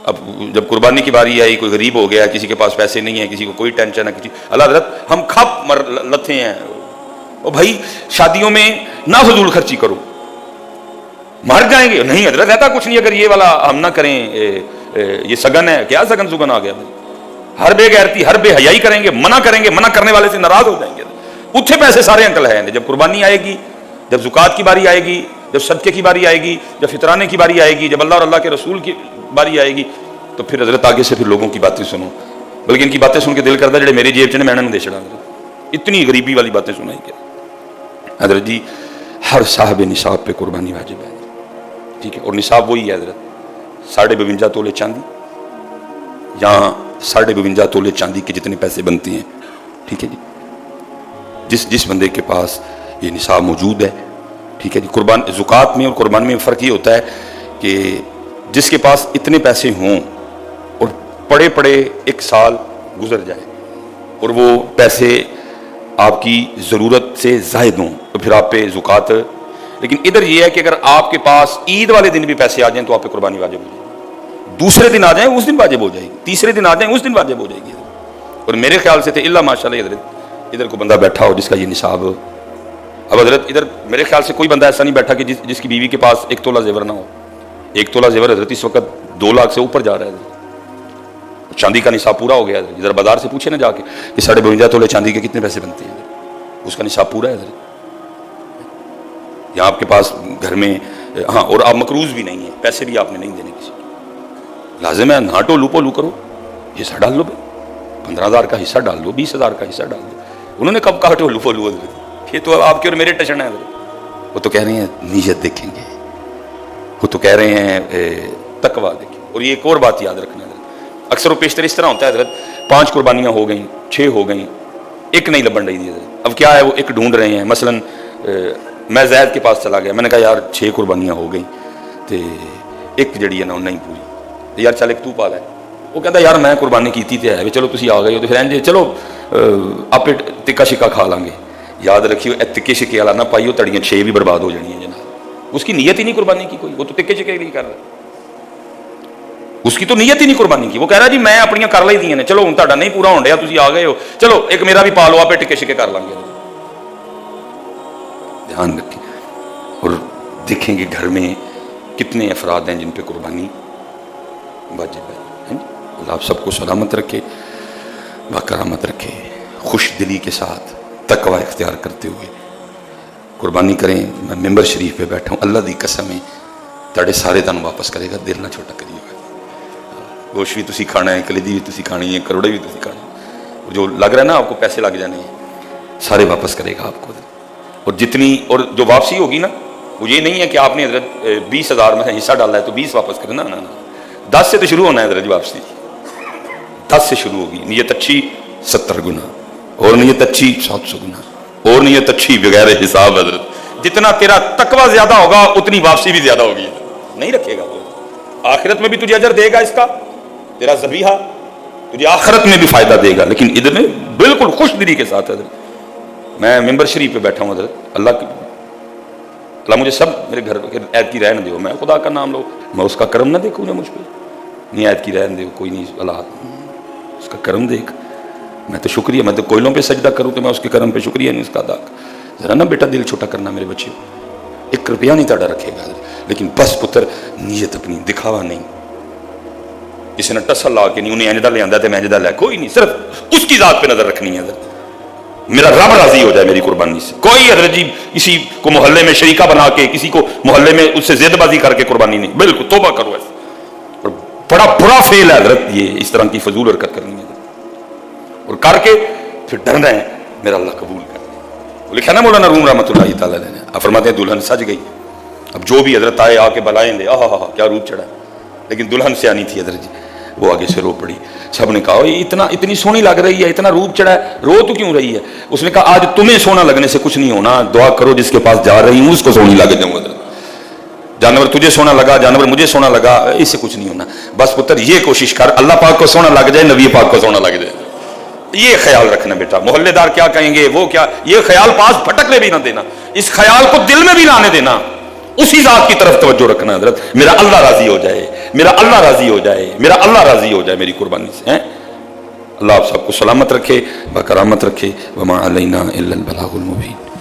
اب جب قربانی کی باری آئی، کوئی غریب ہو گیا، کسی کے پاس پیسے نہیں ہیں، کسی کو کوئی ٹینشن ہے، کسی اللہ حضرت ہم کھپ لتھے ہیں. او بھائی شادیوں میں نہ فضول خرچی کرو، مر جائیں گے. نہیں حضرت ایسا کچھ نہیں، اگر یہ والا ہم نہ کریں، یہ سگن ہے. کیا سگن سگن آ گیا؟ ہر بے غیرتی، ہر بے حیائی کریں گے، منع کریں گے، منع کرنے والے سے ناراض ہو جائیں گے. اتھے پیسے سارے انکل ہیں. جب قربانی آئے گی، جب زکوٰۃ کی باری آئے گی، جب صدقے کی باری آئے گی، جب فطرانے کی باری آئے گی، جب اللہ اور اللہ کے رسول کی باری آئے گی، تو پھر حضرت آگے سے پھر لوگوں کی باتیں سنو. بلکہ ان کی باتیں سن کے دل کرتا ہے جڑے میری جیب چ نے میں نے دے چڑھا. اتنی غریبی والی باتیں سنائی کیا حضرت جی. ہر صاحب نصاب پہ قربانی واجب ہے. ٹھیک ہے. اور نصاب وہی ہے حضرت 52.5 تولے چاندی یا 52.5 تولے چاندی کے جتنے پیسے بنتے ہیں. ٹھیک ہے جی. جس بندے کے پاس یہ نصاب موجود ہے. ٹھیک ہے جی. قربان زکوٰۃ میں اور قربانی میں فرق یہ ہوتا ہے کہ جس کے پاس اتنے پیسے ہوں اور پڑے پڑے ایک سال گزر جائے اور وہ پیسے آپ کی ضرورت سے زائد ہوں تو پھر آپ پہ زکوٰۃ. لیکن ادھر یہ ہے کہ اگر آپ کے پاس عید والے دن بھی پیسے آ جائیں تو آپ پہ قربانی واجب ہو جائے گی. دوسرے دن آ جائیں اس دن واجب ہو جائے گی. تیسرے دن آ جائیں اس دن واجب ہو جائے گی. اور میرے خیال سے اللہ ماشاء اللہ حضرت ادھر کو بندہ بیٹھا ہو جس کا یہ نصاب. اب حضرت ادھر میرے خیال سے کوئی بندہ ایسا نہیں بیٹھا کہ جس کی بیوی کے پاس 1 تولہ زیور نہ ہو. 1 تولہ زیور حضرت اس وقت 2 لاکھ سے اوپر جا رہا ہے. چاندی کا نصاب پورا ہو گیا ہے. ادھر بازار سے پوچھے نا جا کے کہ 52.5 تولے چاندی کے کتنے پیسے بنتے ہیں. اس کا نصاب پورا ہے حضرت. یا آپ کے پاس گھر میں ہاں اور آپ مقروض بھی نہیں ہیں، پیسے بھی آپ نے نہیں دینے کسی کو. لازم ہے ناٹو لوپو لو کرو، حصہ ڈال لو. 15,000 کا حصہ ڈال دو، 20,000 کا حصہ ڈال دو. انہوں نے کب کہا ٹو لوپو لو؟ یہ تو آپ کے اور میرے ٹچن ہے. وہ تو کہہ رہے ہیں نیت دیکھیں گے، وہ تو کہہ رہے ہیں تقویٰ دیکھیں. اور یہ ایک اور بات یاد رکھنا ہے، اکثر و بیشتر اس طرح ہوتا ہے حضرت 5 قربانیاں ہو گئیں، 6 ہو گئیں، ایک نہیں لبن رہی تھی حضرت. اب کیا ہے وہ ایک ڈھونڈ رہے ہیں. مثلا میں زید کے پاس چلا گیا، میں نے کہا یار 6 قربانیاں ہو گئیں تو ایک جڑی ہے نا نہیں پوری، یار چل ایک تو پا لے. وہ کہتا یار میں قربانی کیتی تے ہے، چلو تسی آ گئے ہو تو پھر چلو آپ ٹکا شکا کھا لیں گے. یاد رکھیو ٹکے شکے والا نہ پائیو، تڑیاں 6 بھی برباد ہو جانی ہیں جناب. اس کی نیت ہی نہیں قربانی کی کوئی، وہ تو ٹکے شکے نہیں کر رہا. اس کی تو نیت ہی نہیں قربانی کی. وہ کہہ رہا جی میں اپنیاں کر لی دیا نے، چلو ہوں تہاڈا نہیں پورا ہون ڈیا، تسی آ گئے ہو، چلو ایک میرا بھی پا لو، آپ ٹکے شکے کر لیں گے. دھیان رکھیں اور دیکھیں گے گھر میں کتنے افراد ہیں جن پہ قربانی واجب ہے. اللہ آپ سب کو سلامت رکھے، باکرامت رکھے، خوش دلی کے ساتھ تقوی اختیار کرتے ہوئے قربانی کریں. میں ممبر شریف پہ بیٹھا ہوں، اللہ دی قسم ہے تاڑے سارے تن واپس کرے گا. دل نہ چھوٹا کریے گا. گوشت بھی تسی کھانا ہے، کلیجی بھی تسی کھانی ہے، کروڑے بھی تسی کھانے ہیں. جو لگ رہا ہے نا آپ کو پیسے لگ جانے ہیں، سارے واپس کرے گا آپ کو. اور جتنی اور جو واپسی ہوگی نا وہ یہ نہیں ہے کہ آپ نے حضرت 20,000 میں حصہ ڈالا ہے تو 20 واپس کرنا. نا 10 سے تو شروع ہونا ہے حضرت. واپسی 10 سے شروع ہوگی. نیت اچھی 70 گنا، اور نیت اچھی 700 گنا، اور نیت اچھی بغیر حساب حضرت. جتنا تیرا تقوی زیادہ ہوگا اتنی واپسی بھی زیادہ ہوگی. نہیں رکھے گا وہ، آخرت میں بھی تجھے اجر دے گا اس کا. تیرا ذبیحہ تجھے آخرت میں بھی فائدہ دے گا. لیکن ادھر میں بالکل خوش دلی کے ساتھ حضرت میں ممبر شریف پہ بیٹھا ہوں حضرت. اللہ مجھے سب میرے گھر عید کی رہن دو. میں خدا کا نام لو، میں اس کا کرم نہ دیکھوں نا مجھ پہ. نہیں عید کی رہن دو، کوئی نہیں، اللہ اس کا کرم دیکھ. میں تو شکریہ، میں تو کوئلوں پہ سجدہ کروں تو میں اس کے کرم پہ شکریہ نہیں اس کا ادا. ذرا نا بیٹا دل چھوٹا کرنا میرے بچے. 1 روپیہ نہیں تاڑا رکھے گا لیکن بس پتر نیت اپنی دکھاوا نہیں. کسی نے ٹسل لا کے نہیں انہیں انجدہ لے آندہ ہے میں انجدہ لے، کوئی نہیں. صرف اس کی ذات پہ نظر رکھنی ہے حضرت. میرا رب راضی ہو جائے میری قربانی سے. کوئی حضرت جی کسی کو محلے میں شریکہ بنا کے، کسی کو محلے میں اس سے زید بازی کر کے قربانی نہیں. بالکل توبہ کرو ایسا. اور بڑا برا فعل ہے حضرت یہ اس طرح کی فضول حرکت کرنی ہے. اور کر کے پھر ڈرنا ہے میرا اللہ قبول کر. لکھا نا مولانا روم رحمۃ اللہ تعالیٰ نے، فرماتے ہیں دلہن سج گئی. اب جو بھی حضرت آئے آ کے بلائیں دے، آہا کیا روپ چڑھا. لیکن دلہن سے آنی تھی حضرت جی. وہ آگے سے رو پڑی. سب نے کہا یہ اتنی سونی لگ رہی ہے، اتنا روپ چڑھا ہے، رو تو کیوں رہی ہے؟ اس نے کہا آج تمہیں سونا لگنے سے کچھ نہیں ہونا، دعا کرو جس کے پاس جا رہی ہوں اس کو سونی لگ جاؤں. حضرت جانور تجھے سونا لگا، جانور مجھے سونا لگا، اس سے کچھ نہیں ہونا. بس پتر یہ کوشش کر اللہ پاک کو سونا لگ جائے، نبی پاک کو سونا لگ جائے. یہ خیال رکھنا بیٹا. محلے دار کیا کہیں گے، وہ کیا، یہ خیال پاس پھٹکنے بھی نہ دینا. اس خیال کو دل میں بھی نہ آنے دینا. اسی ذات کی طرف توجہ رکھنا حضرت، میرا اللہ راضی ہو جائے، میرا اللہ راضی ہو جائے، میرا اللہ راضی ہو جائے میری قربانی سے ہیں۔ اللہ آپ سب کو سلامت رکھے، بکرامت رکھے، وما علینا الا البلاغ المبین۔